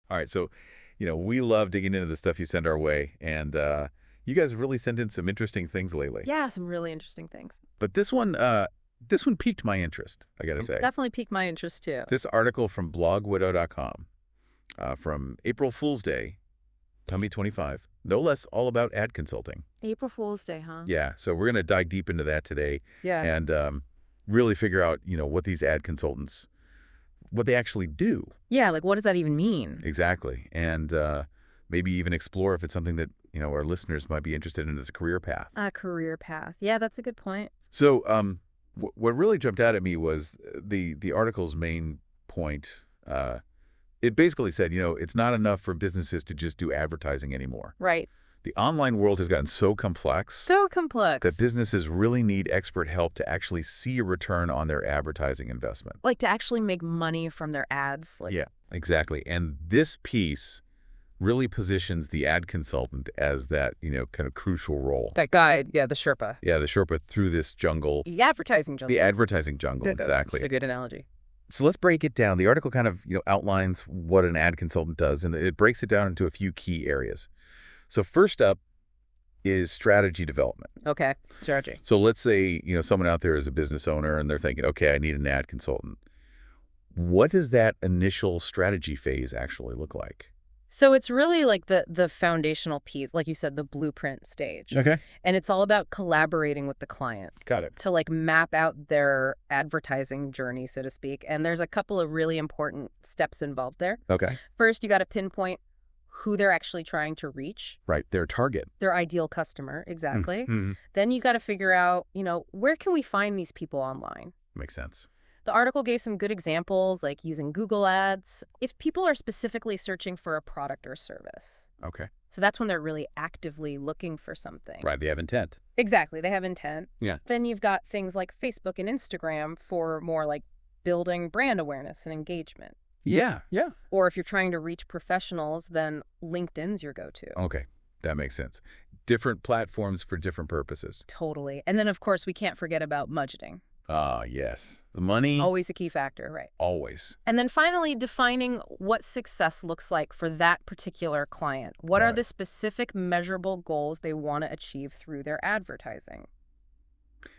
All right, so, we love digging into the stuff you send our way, and you guys have really sent in some interesting things lately. Yeah, some really interesting things. But this one piqued my interest, I gotta say. Definitely piqued my interest too. This article from blogwidow.com from April Fool's Day, 2025, no less, all about ad consulting. April Fool's Day, huh? Yeah, so we're gonna dive deep into that today Yeah. and really figure out, what these ad consultants, what they actually do. Yeah, like what does that even mean? Exactly. And maybe even explore if it's something that, our listeners might be interested in as a career path. A career path. Yeah, that's a good point. So what really jumped out at me was the article's main point. It basically said, it's not enough for businesses to just do advertising anymore. Right. The online world has gotten so complex So complex. that businesses really need expert help to actually see a return on their advertising investment. Like to actually make money from their ads. Like, Yeah, exactly. And this piece really positions the ad consultant as that, kind of crucial role. that guide, yeah, the Sherpa. Yeah, the Sherpa through this jungle, The advertising jungle. the advertising jungle, It's exactly. a good analogy. So let's break it down. The article kind of, outlines what an ad consultant does, and it breaks it down into a few key areas. So first up is strategy development. Okay, strategy. So let's say, someone out there is a business owner and they're thinking, okay, I need an ad consultant. What does that initial strategy phase actually look like? So it's really like the foundational piece, like you said, the blueprint stage. Okay. And it's all about collaborating with the client Got it. to like map out their advertising journey, so to speak. And there's a couple of really important steps involved there. Okay. First, you got to pinpoint who they're actually trying to reach, Right. Their target. their ideal customer, exactly. Mm-hmm. Then you got to figure out, where can we find these people online? Makes sense. The article gave some good examples, like using Google Ads, if people are specifically searching for a product or service. Okay. So that's when they're really actively looking for something. Right. They have intent. Exactly. They have intent. Yeah. Then you've got things like Facebook and Instagram for more like building brand awareness and engagement. Yeah. Yeah. Or if you're trying to reach professionals, then LinkedIn's your go-to. Okay. That makes sense. Different platforms for different purposes. Totally. And then, of course, we can't forget about budgeting. Ah, yes. The money. Always a key factor, right? Always. And then finally, defining what success looks like for that particular client. What are Right. the specific measurable goals they want to achieve through their advertising?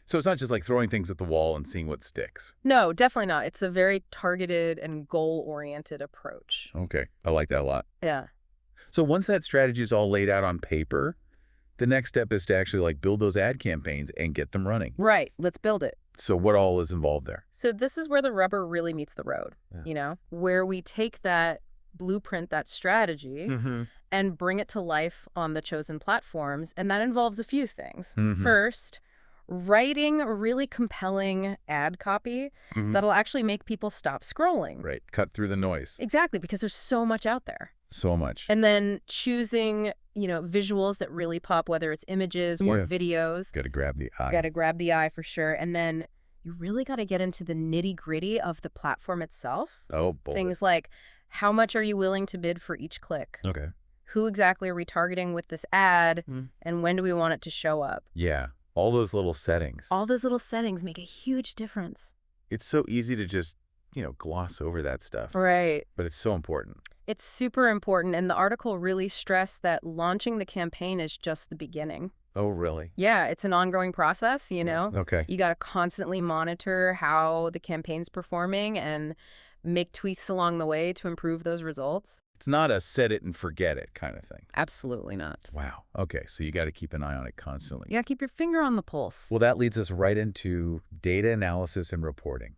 So it's not just like throwing things at the wall and seeing what sticks. No, definitely not. It's a very targeted and goal-oriented approach. Okay. I like that a lot. Yeah. So once that strategy is all laid out on paper, the next step is to actually like build those ad campaigns and get them running. Right. Let's build it. So what all is involved there? So this is where the rubber really meets the road, Yeah. where we take that blueprint, that strategy, Mm-hmm. and bring it to life on the chosen platforms. And that involves a few things. Mhm. First, writing a really compelling ad copy Mhm. that'll actually make people stop scrolling. Right. Cut through the noise. Exactly, because there's so much out there. So much. And then choosing, visuals that really pop, whether it's images or Yeah. videos. Got to grab the eye. Got to grab the eye for sure. And then you really got to get into the nitty-gritty of the platform itself. Oh, boy. Things like, how much are you willing to bid for each click? Okay. Who exactly are we targeting with this ad? Mm. And when do we want it to show up? Yeah. All those little settings. All those little settings make a huge difference. It's so easy to just, gloss over that stuff. Right. But it's so important. It's super important. And the article really stressed that launching the campaign is just the beginning. Oh, really? Yeah, it's an ongoing process, Okay. You got to constantly monitor how the campaign's performing and make tweaks along the way to improve those results. It's not a set it and forget it kind of thing. Absolutely not. Wow. Okay. So you got to keep an eye on it constantly. You got to keep your finger on the pulse. Well, that leads us right into data analysis and reporting.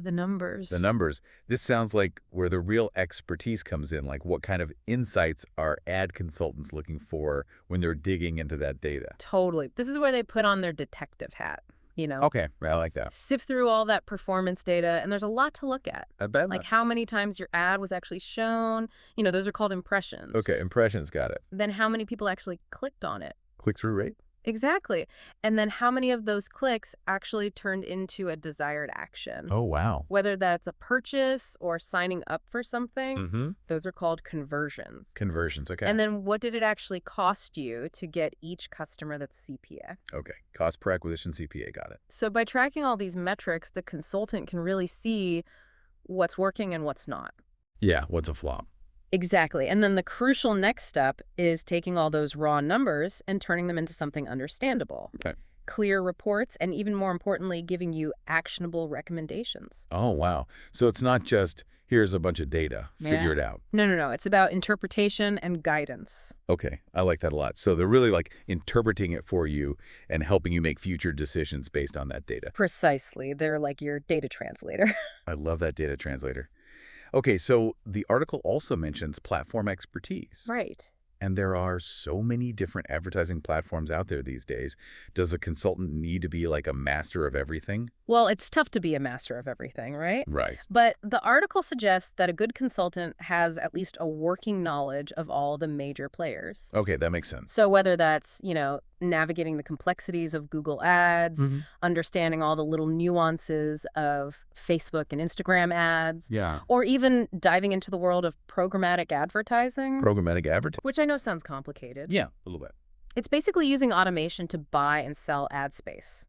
The numbers. The numbers. This sounds like where the real expertise comes in. Like what kind of insights are ad consultants looking for when they're digging into that data? Totally. This is where they put on their detective hat, Okay. I like that. Sift through all that performance data, and there's a lot to look at. I bet. Like how many times your ad was actually shown. Those are called impressions. Okay. Impressions. Got it. Then how many people actually clicked on it. Click-through rate? Exactly. And then how many of those clicks actually turned into a desired action? Oh, wow. Whether that's a purchase or signing up for something, Mm-hmm. those are called conversions. Conversions. Okay. And then what did it actually cost you to get each customer that's CPA? Okay. Cost per acquisition CPA. Got it. So by tracking all these metrics, the consultant can really see what's working and what's not. Yeah. What's a flop? Exactly. And then the crucial next step is taking all those raw numbers and turning them into something understandable. Okay. Clear reports, and even more importantly, giving you actionable recommendations. Oh, wow. So it's not just, here's a bunch of data, Yeah. figure it out. No, no, no. It's about interpretation and guidance. Okay, I like that a lot. So they're really like interpreting it for you and helping you make future decisions based on that data. Precisely. They're like your data translator. I love that data translator. Okay, so the article also mentions platform expertise. Right. And there are so many different advertising platforms out there these days. Does a consultant need to be like a master of everything? Well, it's tough to be a master of everything, right? Right. But the article suggests that a good consultant has at least a working knowledge of all the major players. Okay, that makes sense. So whether that's, navigating the complexities of Google Ads, Hmm. understanding all the little nuances of Facebook and Instagram ads, Yeah. or even diving into the world of programmatic advertising, Programmatic advertising. which I know sounds complicated. Yeah, a little bit. It's basically using automation to buy and sell ad space.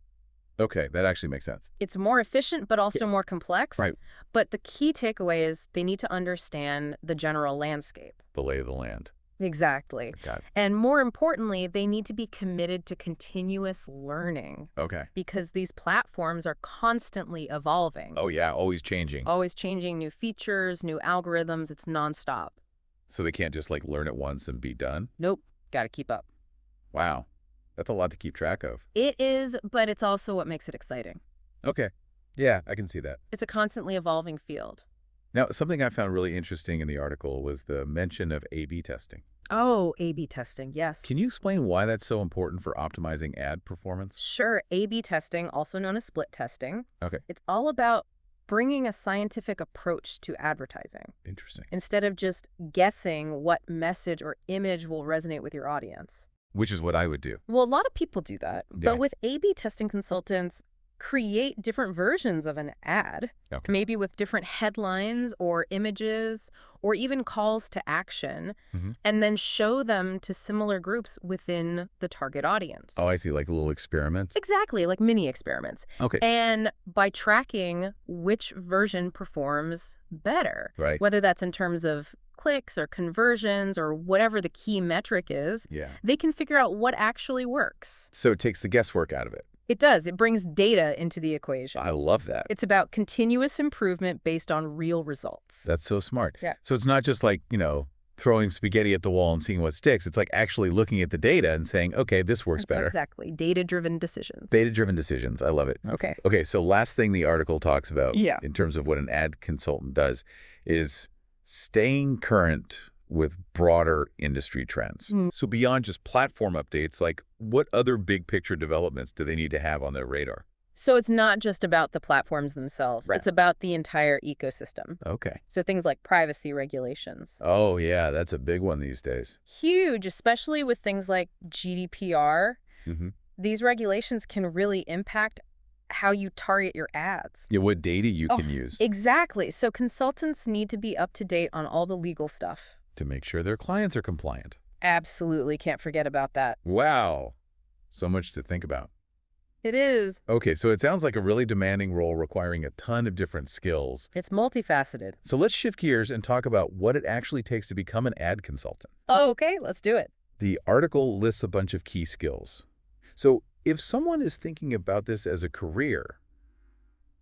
Okay, that actually makes sense. It's more efficient, but also more complex. Right. But the key takeaway is they need to understand the general landscape. The lay of the land. Exactly. Got it. And more importantly, they need to be committed to continuous learning Okay. because these platforms are constantly evolving. Oh, yeah, always changing. Always changing new features, new algorithms. It's nonstop. So they can't just like learn it once and be done? Nope. Got to keep up. Wow. That's a lot to keep track of. It is, but it's also what makes it exciting. Okay. Yeah, I can see that. It's a constantly evolving field. Now, something I found really interesting in the article was the mention of A/B testing. Oh, A/B testing, yes. Can you explain why that's so important for optimizing ad performance? Sure, A/B testing, also known as split testing. Okay. It's all about bringing a scientific approach to advertising Interesting. instead of just guessing what message or image will resonate with your audience. Which is what I would do. Well, a lot of people do that, Yeah. but with A/B testing, consultants create different versions of an ad, Okay. maybe with different headlines or images or even calls to action, Mhm. and then show them to similar groups within the target audience. Oh, I see, like little experiments. Exactly, like mini experiments. Okay. And by tracking which version performs better, Right. whether that's in terms of clicks or conversions or whatever the key metric is, Yeah. they can figure out what actually works. So it takes the guesswork out of it. It does. It brings data into the equation. I love that. It's about continuous improvement based on real results. That's so smart. Yeah. So it's not just like, throwing spaghetti at the wall and seeing what sticks. It's like actually looking at the data and saying, okay, this works better. Exactly. Data-driven decisions. Data-driven decisions. I love it. Okay. Okay, so last thing the article talks about Yeah. in terms of what an ad consultant does is staying current with broader industry trends. Mm. So beyond just platform updates, like what other big picture developments do they need to have on their radar? So it's not just about the platforms themselves. Right. It's about the entire ecosystem. Okay. So things like privacy regulations. Oh, yeah, that's a big one these days. Huge, especially with things like GDPR. Mm-hmm. These regulations can really impact how you target your ads. Yeah, what data you Oh, can use Exactly. So consultants need to be up to date on all the legal stuff. to make sure their clients are compliant. Absolutely can't forget about that. Wow. So much to think about. It is. Okay, so it sounds like a really demanding role requiring a ton of different skills. It's multifaceted. So let's shift gears and talk about what it actually takes to become an ad consultant. Oh, okay, let's do it. The article lists a bunch of key skills. So if someone is thinking about this as a career,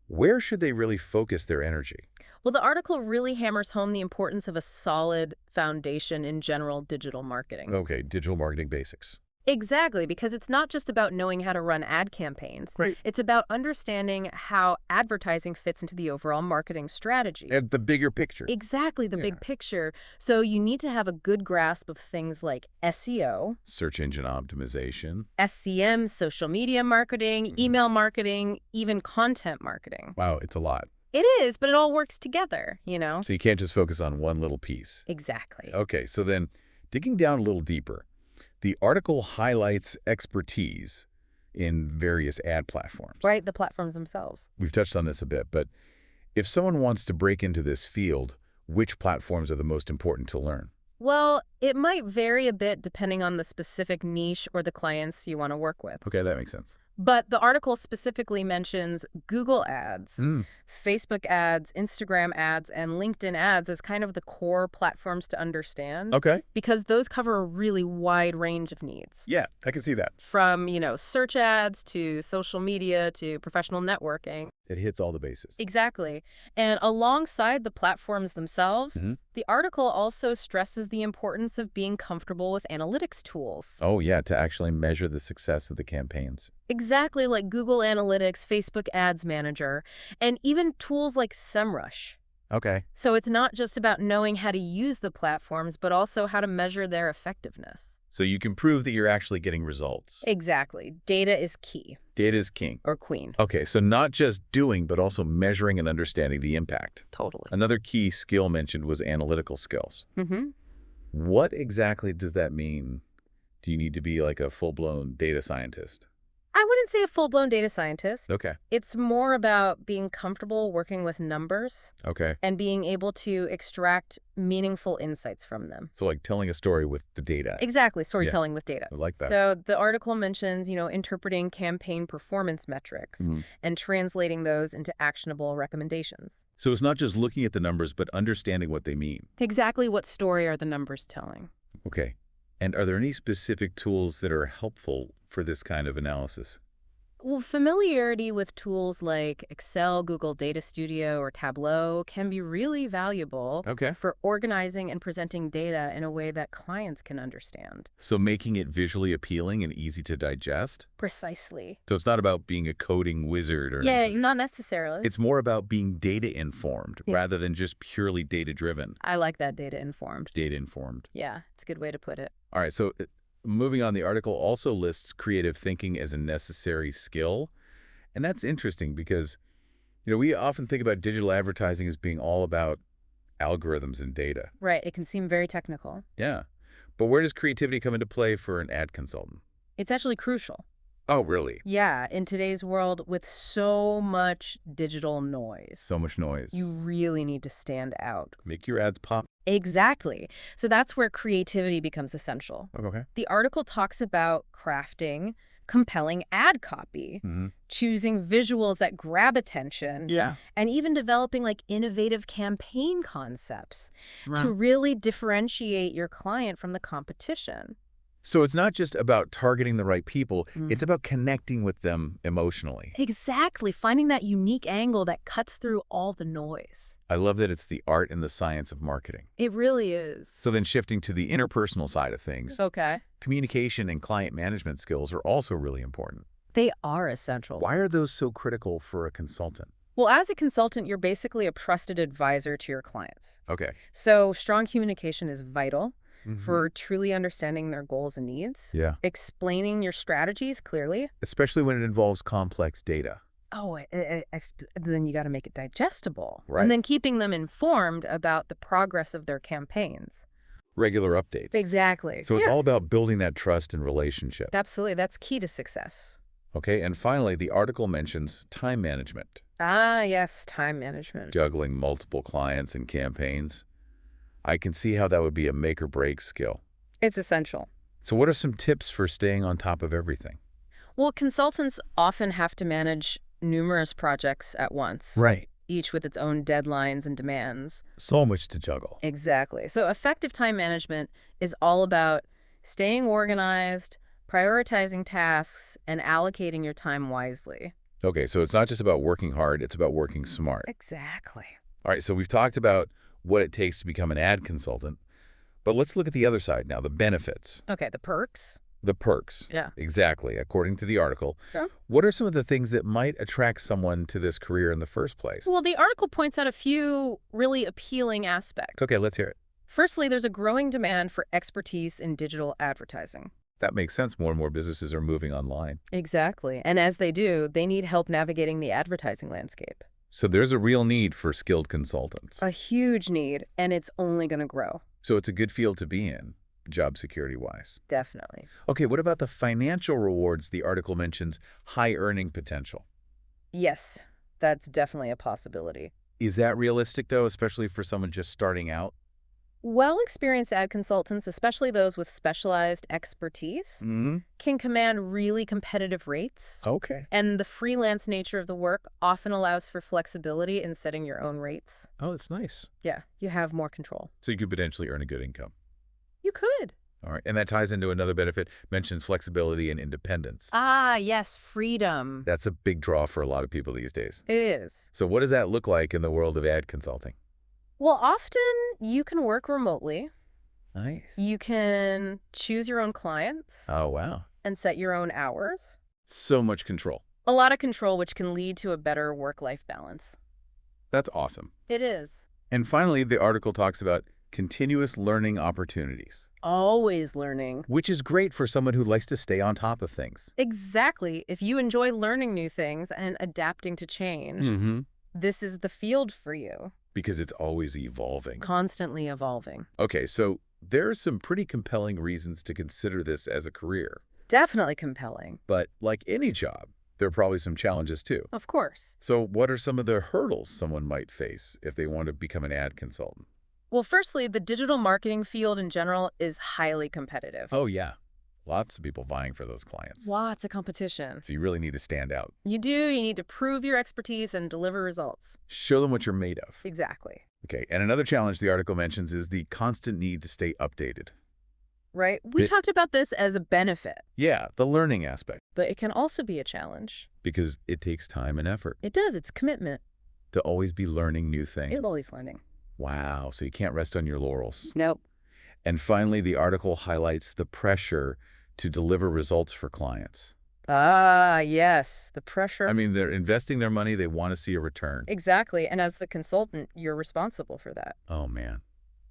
where should they really focus their energy? Well, the article really hammers home the importance of a solid foundation in general digital marketing. Okay, digital marketing basics. Exactly, because it's not just about knowing how to run ad campaigns. Great. It's about understanding how advertising fits into the overall marketing strategy. And the bigger picture. Exactly, the Yeah. big picture. So you need to have a good grasp of things like SEO, Search engine optimization. SCM, social media marketing, email marketing, even content marketing. Wow, it's a lot. It is, but it all works together, So you can't just focus on one little piece. Exactly. Okay, so then digging down a little deeper, the article highlights expertise in various ad platforms. Right, the platforms themselves. We've touched on this a bit, but if someone wants to break into this field, which platforms are the most important to learn? Well, it might vary a bit depending on the specific niche or the clients you want to work with. Okay, that makes sense. But the article specifically mentions Google ads, Mm, Facebook ads, Instagram ads, and LinkedIn ads as kind of the core platforms to understand okay. because those cover a really wide range of needs. Yeah, I can see that. From, search ads to social media to professional networking. It hits all the bases. Exactly. And alongside the platforms themselves, Hmm. the article also stresses the importance of being comfortable with analytics tools. Oh, yeah, to actually measure the success of the campaigns. Exactly like Google Analytics, Facebook Ads Manager, and even tools like SEMrush. Okay. So it's not just about knowing how to use the platforms, but also how to measure their effectiveness. So you can prove that you're actually getting results. Exactly. Data is key, Data is king. or queen. Okay, so not just doing, but also measuring and understanding the impact. Totally. Another key skill mentioned was analytical skills. Mm-hmm. What exactly does that mean? Do you need to be like a full-blown data scientist? I wouldn't say a full-blown data scientist. Okay. It's more about being comfortable working with numbers Okay. and being able to extract meaningful insights from them. So like telling a story with the data. Exactly, Yeah, storytelling with data. I like that. So the article mentions, interpreting campaign performance metrics Mhm. and translating those into actionable recommendations. So it's not just looking at the numbers, but understanding what they mean. Exactly what story are the numbers telling? Okay. And are there any specific tools that are helpful for this kind of analysis? Well, familiarity with tools like Excel, Google Data Studio, or Tableau can be really valuable Okay. for organizing and presenting data in a way that clients can understand. So making it visually appealing and easy to digest? Precisely. So it's not about being a coding wizard or Yeah, anything. not necessarily. It's more about being data informed Yeah. rather than just purely data driven. I like that data informed. Data informed. Yeah, it's a good way to put it. All right, so moving on, the article also lists creative thinking as a necessary skill. And that's interesting because, we often think about digital advertising as being all about algorithms and data. Right, it can seem very technical. Yeah. But where does creativity come into play for an ad consultant? It's actually crucial. Oh, really? Yeah, in today's world with so much digital noise, So much noise. you really need to stand out. Make your ads pop. Exactly. So that's where creativity becomes essential. Okay. The article talks about crafting compelling ad copy, Mm-hmm. choosing visuals that grab attention, Yeah. and even developing like innovative campaign concepts to Right. really differentiate your client from the competition. So it's not just about targeting the right people, Mm. it's about connecting with them emotionally. Exactly, finding that unique angle that cuts through all the noise. I love that it's the art and the science of marketing. It really is. So then shifting to the interpersonal side of things, Okay. communication and client management skills are also really important. They are essential. Why are those so critical for a consultant? Well, as a consultant, you're basically a trusted advisor to your clients. Okay. So strong communication is vital Mhm. for truly understanding their goals and needs, Yeah. explaining your strategies clearly. Especially when it involves complex data. Oh, then you got to make it digestible. Right. And then keeping them informed about the progress of their campaigns. Regular updates. Exactly. So it's Yeah. all about building that trust and relationship. Absolutely. That's key to success. Okay, and finally, the article mentions time management, Ah, yes, time management. juggling multiple clients and campaigns. I can see how that would be a make or break skill. It's essential. So what are some tips for staying on top of everything? Well, consultants often have to manage numerous projects at once, Right. each with its own deadlines and demands. So much to juggle. Exactly. So effective time management is all about staying organized, prioritizing tasks, and allocating your time wisely. Okay, so it's not just about working hard, it's about working smart. Exactly. All right, so we've talked about what it takes to become an ad consultant, but let's look at the other side now, the benefits, Okay, the perks. the perks. Yeah. Exactly, according to the article. Sure. What are some of the things that might attract someone to this career in the first place? Well, the article points out a few really appealing aspects. Okay, let's hear it. Firstly, there's a growing demand for expertise in digital advertising. That makes sense. More and more businesses are moving online. Exactly. And as they do, they need help navigating the advertising landscape. So there's a real need for skilled consultants. A huge need, and it's only going to grow. So it's a good field to be in, job security-wise. Definitely. Okay, what about the financial rewards? The article mentions high earning potential. Yes, that's definitely a possibility. Is that realistic, though, especially for someone just starting out? Well-experienced ad consultants, especially those with specialized expertise, Mm-hmm. can command really competitive rates. Okay. And the freelance nature of the work often allows for flexibility in setting your own rates. Oh, that's nice. Yeah, you have more control. So you could potentially earn a good income. You could. All right. And that ties into another benefit, mentions flexibility and independence. Ah, yes, freedom. That's a big draw for a lot of people these days. It is. So what does that look like in the world of ad consulting? Well, often you can work remotely. Nice. You can choose your own clients Oh, wow. and set your own hours. So much control. A lot of control, which can lead to a better work-life balance. That's awesome. It is. And finally, the article talks about continuous learning opportunities, Always learning. which is great for someone who likes to stay on top of things. Exactly. If you enjoy learning new things and adapting to change, Mm-hmm. this is the field for you. Because it's always evolving. Constantly evolving. Okay, so there are some pretty compelling reasons to consider this as a career. Definitely compelling. But like any job, there are probably some challenges too. Of course. So what are some of the hurdles someone might face if they want to become an ad consultant? Well, firstly, the digital marketing field in general is highly competitive. Oh, yeah. Lots of people vying for those clients. Lots of competition. So you really need to stand out. You do. You need to prove your expertise and deliver results. Show them what you're made of. Exactly. Okay, and another challenge the article mentions is the constant need to stay updated. Right? We talked about this as a benefit, Yeah, the learning aspect, but it can also be a challenge. because it takes time and effort It does. It's commitment. to always be learning new things. It's always learning. Wow, so you can't rest on your laurels. Nope. And finally, the article highlights the pressure to deliver results for clients. Ah, yes. The pressure. I mean, they're investing their money, they want to see a return. Exactly. And as the consultant, you're responsible for that. Oh, man.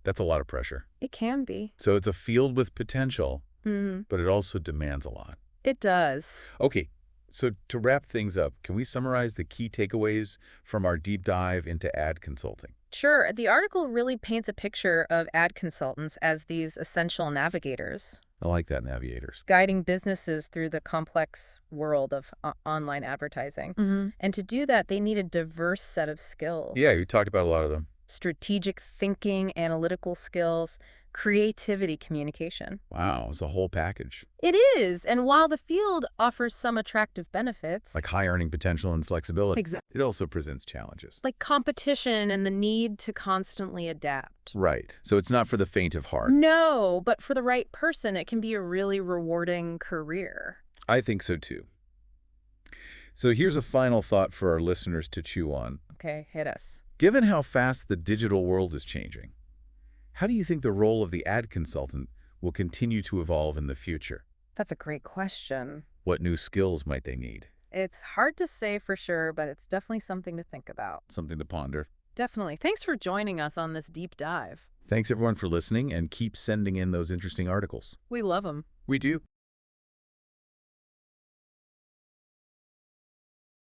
That's a lot of pressure. It can be. So it's a field with potential, Hmm. but it also demands a lot. It does. Okay, so to wrap things up, can we summarize the key takeaways from our deep dive into ad consulting? Sure. The article really paints a picture of ad consultants as these essential navigators, I like that, navigators. guiding businesses through the complex world of online advertising. And to do that, they need a diverse set of skills. Yeah, you talked about a lot of them. Strategic thinking, analytical skills, creativity, communication. Wow, it's a whole package. It is. And while the field offers some attractive benefits, Like high earning potential and flexibility. Exactly. It also presents challenges. like competition and the need to constantly adapt. Right. So it's not for the faint of heart. No, but for the right person, it can be a really rewarding career. I think so too. So here's a final thought for our listeners to chew on. Okay, hit us. Given how fast the digital world is changing, how do you think the role of the ad consultant will continue to evolve in the future? That's a great question. What new skills might they need? It's hard to say for sure, but it's definitely something to think about. Something to ponder. Definitely. Thanks for joining us on this deep dive. Thanks everyone for listening, and keep sending in those interesting articles. We love them. We do.